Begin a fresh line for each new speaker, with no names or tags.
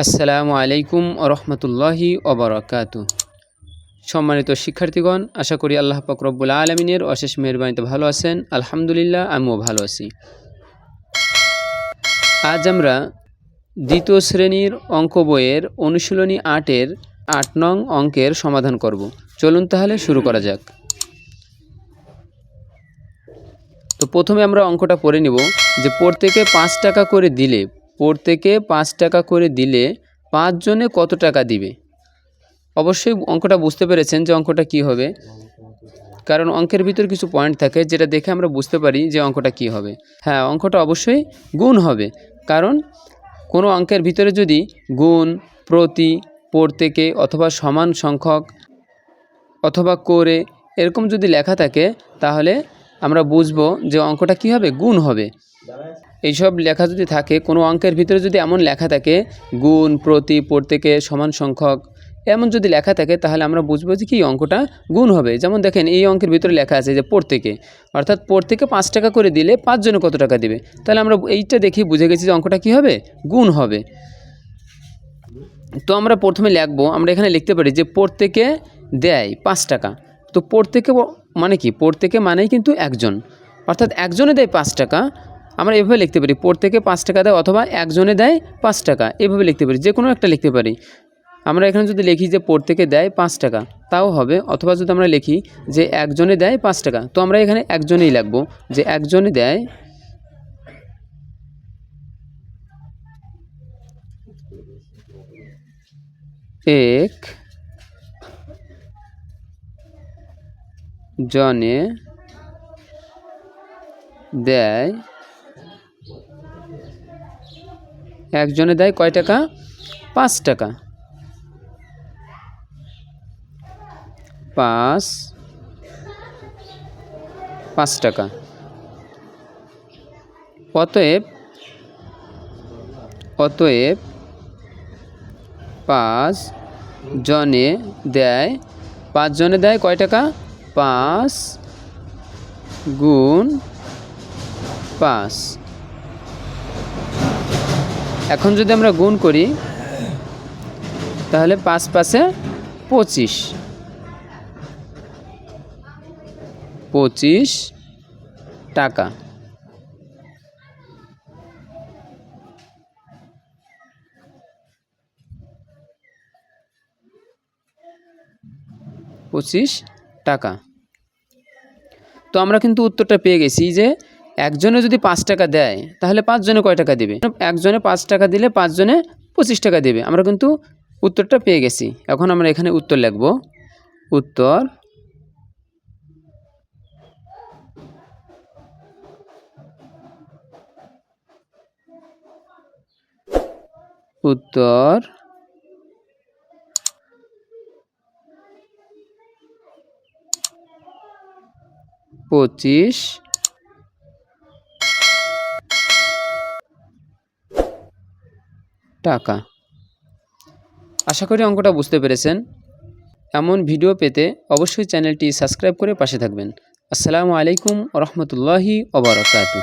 আসসালামু আলাইকুম রহমতুল্লাহি ওবরাকাতু। সম্মানিত শিক্ষার্থীগণ, আশা করি আল্লাহ পাক রব্বুল আলমিনের অশেষ মেহরবানিতে ভালো আছেন। আলহামদুলিল্লাহ, আমিও ভালো আছি। আজ আমরা দ্বিতীয় শ্রেণীর অঙ্ক বইয়ের অনুশীলনী 8-এর 8 নং অঙ্কের সমাধান করব। চলুন তাহলে শুরু করা যাক। তো প্রথমে আমরা অঙ্কটা পড়ে নিব যে প্রত্যেকে 5 টাকা করে দিলে 5 জনে কত টাকা দিবে। অবশ্যই অঙ্কটা বুঝতে পেরেছেন যে অঙ্কটা কি হবে, কারণ অঙ্কের ভিতর কিছু পয়েন্ট থাকে যেটা দেখে আমরা বুঝতে পারি যে অঙ্কটা কি হবে। হ্যাঁ, অঙ্কটা অবশ্যই গুণ হবে, কারণ কোনো অঙ্কের ভিতরে যদি গুণ, প্রতি, প্রত্যেকে অথবা সমান সংখ্যক অথবা করে এরকম যদি লেখা থাকে তাহলে আমরা বুঝবো যে অঙ্কটা কি হবে, গুণ হবে। এইসব লেখা যদি থাকে, কোনো অঙ্কের ভিতরে যদি এমন লেখা থাকে গুণ, প্রতি, প্রত্যেকে, সমান সংখ্যক এমন যদি লেখা থাকে তাহলে আমরা বুঝবো যে কি অঙ্কটা গুণ হবে। যেমন দেখেন এই অঙ্কের ভিতরে লেখা আছে যে প্রত্যেকে, অর্থাৎ প্রত্যেকে 5 টাকা করে দিলে 5 জনে কত টাকা দিবে। তাহলে আমরা এইটা দেখে বুঝে গেছি যে অঙ্কটা কি হবে, গুণ হবে। তো আমরা প্রথমে লিখবো, আমরা এখানে লিখতে পারি যে প্রত্যেকে দেয় 5 টাকা। তো প্রত্যেকে মানে কি, প্রত্যেকে মানেই কিন্তু একজন, অর্থাৎ একজনে দেয় 5 টাকা। আমরা এভাবে লিখতে পারি প্রত্যেকে 5 টাকা দেয়, অথবা একজনে দেয় 5 টাকা, এভাবে লিখতে পারি, যে কোনো একটা লিখতে পারি। আমরা এখানে যদি লিখি যে প্রত্যেকে দেয় 5 টাকা তাও হবে, অথবা যদি আমরা লিখি যে একজনে দেয় 5 টাকা, তো আমরা এখানে একজনেই লিখবো যে একজনে দেয় এক জনে দেয়, একজনে দেয় কয় টাকা, 5 টাকা। 5 টাকা। অতএব 5 জনে দেয়, 5 জনে দেয় কয় টাকা, 5 গুণ 5। এখন যদি আমরা গুণ করি তাহলে 5 5-এ 25 টাকা। টাকা। তো আমরা কিন্তু উত্তরটা পেয়ে গেছি যে একজনে যদি 5 টাকা দেয় তাহলে 5 জনে কয় টাকা দিবে। একজনে 5 টাকা দিলে 5 জনে 25 টাকা দেবে। আমরা কিন্তু উত্তরটা পেয়ে গেছি। এখন আমরা এখানে উত্তর লিখব। উত্তর 25 টাকা। আশা করি অঙ্কটা বুঝতে পেরেছেন। এমন ভিডিও পেতে অবশ্যই চ্যানেলটি সাবস্ক্রাইব করে পাশে থাকবেন। আসসালামু আলাইকুম রহমতুল্লাহি ওবরাকাতুহু।